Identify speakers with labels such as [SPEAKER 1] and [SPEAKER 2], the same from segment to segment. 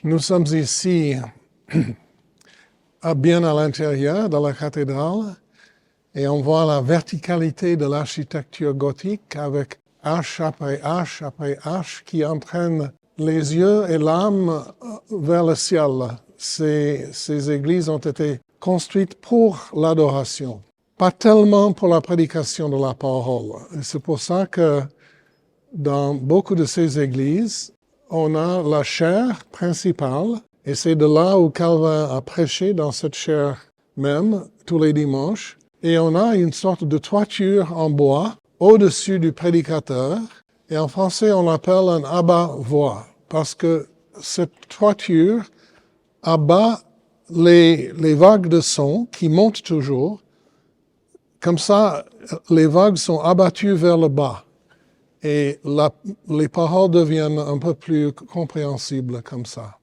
[SPEAKER 1] Nous sommes ici bien à l'intérieur de la cathédrale et on voit la verticalité de l'architecture gothique avec arche après arche qui entraîne les yeux et l'âme vers le ciel. Ces églises ont été construites pour l'adoration, pas tellement pour la prédication de la parole. Et c'est pour ça que dans beaucoup de ces églises, on a la chaire principale, et c'est de là où Calvin a prêché dans cette chaire même, tous les dimanches. Et on a une sorte de toiture en bois au-dessus du prédicateur, et en français on l'appelle un abat-voix, parce que cette toiture abat les vagues de son qui montent toujours. Comme ça, les vagues sont abattues vers le bas. Et les paroles deviennent un peu plus compréhensibles comme ça.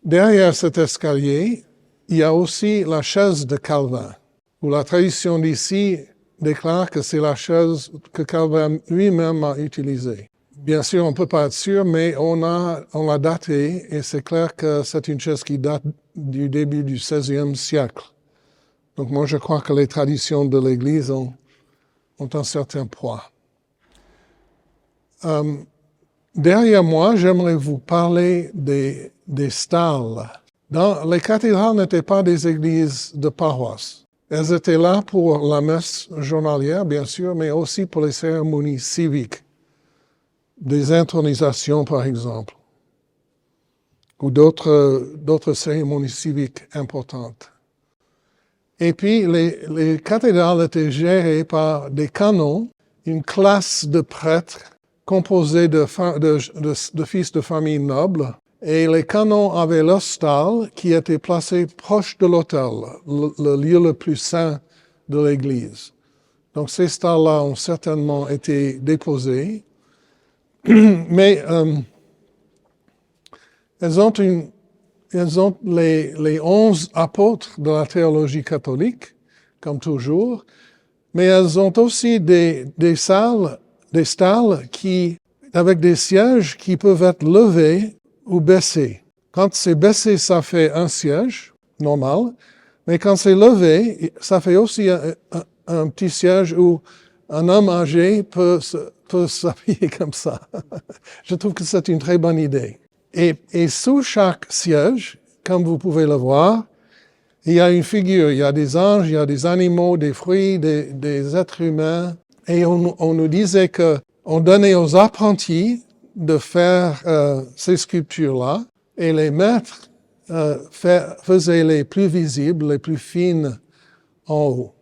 [SPEAKER 1] Derrière cet escalier, il y a aussi la chaise de Calvin, où la tradition d'ici déclare que c'est la chaise que Calvin lui-même a utilisée. Bien sûr, on ne peut pas être sûr, mais on l'a datée, et c'est clair que c'est une chaise qui date du début du XVIe siècle. Donc moi, je crois que les traditions de l'Église ont un certain poids. Derrière moi, j'aimerais vous parler des stalles. Les cathédrales n'étaient pas des églises de paroisse. Elles étaient là pour la messe journalière, bien sûr, mais aussi pour les cérémonies civiques, des intronisations par exemple, ou d'autres cérémonies civiques importantes. Et puis, les cathédrales étaient gérées par des canons, une classe de prêtres composés de fils de famille nobles, et les canons avaient leur stalle qui était placé proche de l'autel, le lieu le plus saint de l'église. Donc ces stalles-là ont certainement été déposées, mais elles ont les 11 apôtres de la théologie catholique, comme toujours, mais elles ont aussi des stalles avec des sièges qui peuvent être levés ou baissés. Quand c'est baissé, ça fait un siège normal, mais quand c'est levé, ça fait aussi un petit siège où un homme âgé peut s'appuyer comme ça. Je trouve que c'est une très bonne idée. Et sous chaque siège, comme vous pouvez le voir, il y a une figure. Il y a des anges, il y a des animaux, des fruits, des êtres humains. Et on nous disait qu'on donnait aux apprentis de faire ces sculptures-là, et les maîtres faisaient les plus visibles, les plus fines en haut.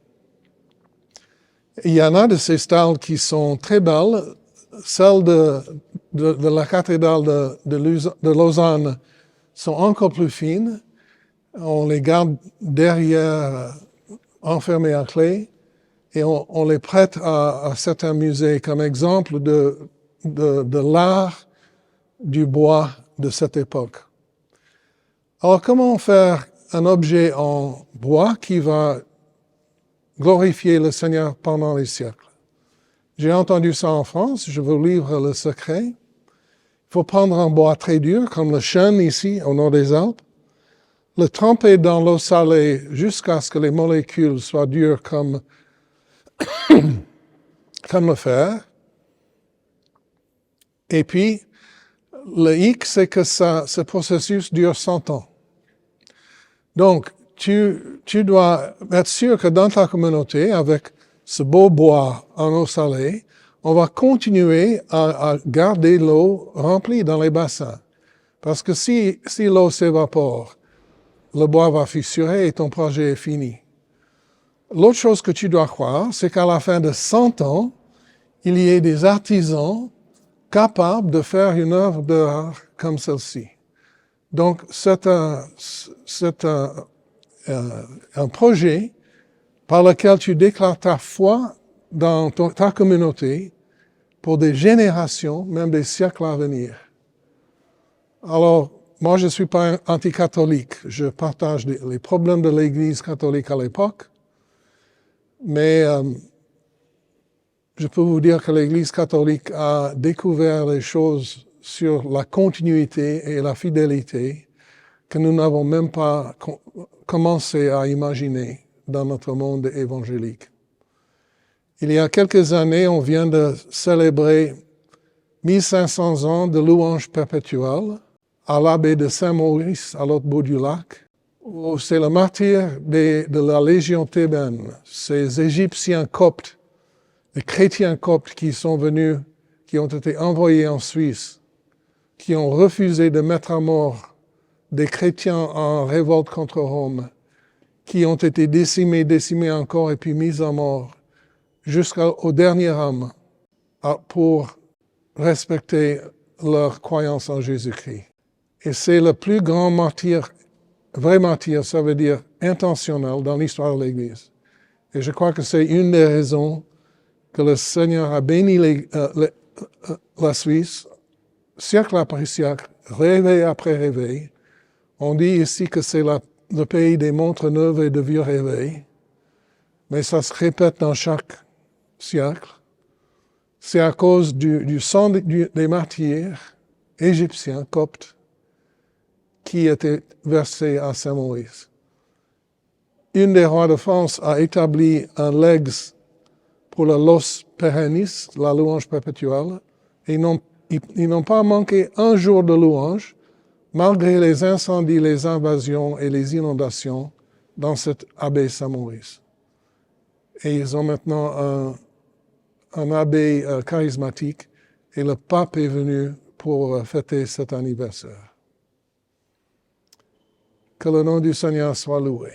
[SPEAKER 1] Il y en a de ces stalles qui sont très belles. Celles de la cathédrale de Lausanne sont encore plus fines. On les garde derrière, enfermées à clé, et on les prête à certains musées comme exemple de l'art du bois de cette époque. Alors, comment faire un objet en bois qui va glorifier le Seigneur pendant les siècles? J'ai entendu ça en France, je vous livre le secret. Il faut prendre un bois très dur, comme le chêne ici, au nord des Alpes, le tremper dans l'eau salée jusqu'à ce que les molécules soient dures comme le fer. Et puis, le hic, c'est que ce processus dure 100 ans. Donc, tu dois être sûr que dans ta communauté, avec ce beau bois en eau salée, on va continuer à garder l'eau remplie dans les bassins. Parce que si l'eau s'évapore, le bois va fissurer et ton projet est fini. L'autre chose que tu dois croire, c'est qu'à la fin de 100 ans, il y ait des artisans capables de faire une œuvre d'art comme celle-ci. Donc, c'est un projet par lequel tu déclares ta foi dans ta communauté pour des générations, même des siècles à venir. Alors, moi, je ne suis pas anticatholique. Je partage les problèmes de l'Église catholique à l'époque, mais je peux vous dire que l'Église catholique a découvert les choses sur la continuité et la fidélité que nous n'avons même pas commencé à imaginer dans notre monde évangélique. Il y a quelques années, on vient de célébrer 1500 ans de louange perpétuelle à l'abbaye de Saint-Maurice, à l'autre bout du lac, où c'est le martyr de la Légion thébaine, ces Égyptiens coptes, les chrétiens coptes qui sont venus, qui ont été envoyés en Suisse, qui ont refusé de mettre à mort des chrétiens en révolte contre Rome, qui ont été décimés encore et puis mis à mort jusqu'au dernier homme pour respecter leur croyance en Jésus-Christ. Et c'est le plus grand martyr, vrai martyr, ça veut dire intentionnel dans l'histoire de l'Église. Et je crois que c'est une des raisons que le Seigneur a béni la Suisse, siècle après siècle, réveil après réveil. On dit ici que c'est le pays des montres neuves et de vieux réveils, mais ça se répète dans chaque siècle. C'est à cause du sang des martyrs égyptiens, coptes, qui était versé à Saint-Maurice. Une des rois de France a établi un legs pour le Los Perennis, la louange perpétuelle, et ils n'ont pas manqué un jour de louange, malgré les incendies, les invasions et les inondations dans cette abbaye Saint-Maurice. Et ils ont maintenant un abbé charismatique, et le pape est venu pour fêter cet anniversaire. Que le nom du Seigneur soit loué.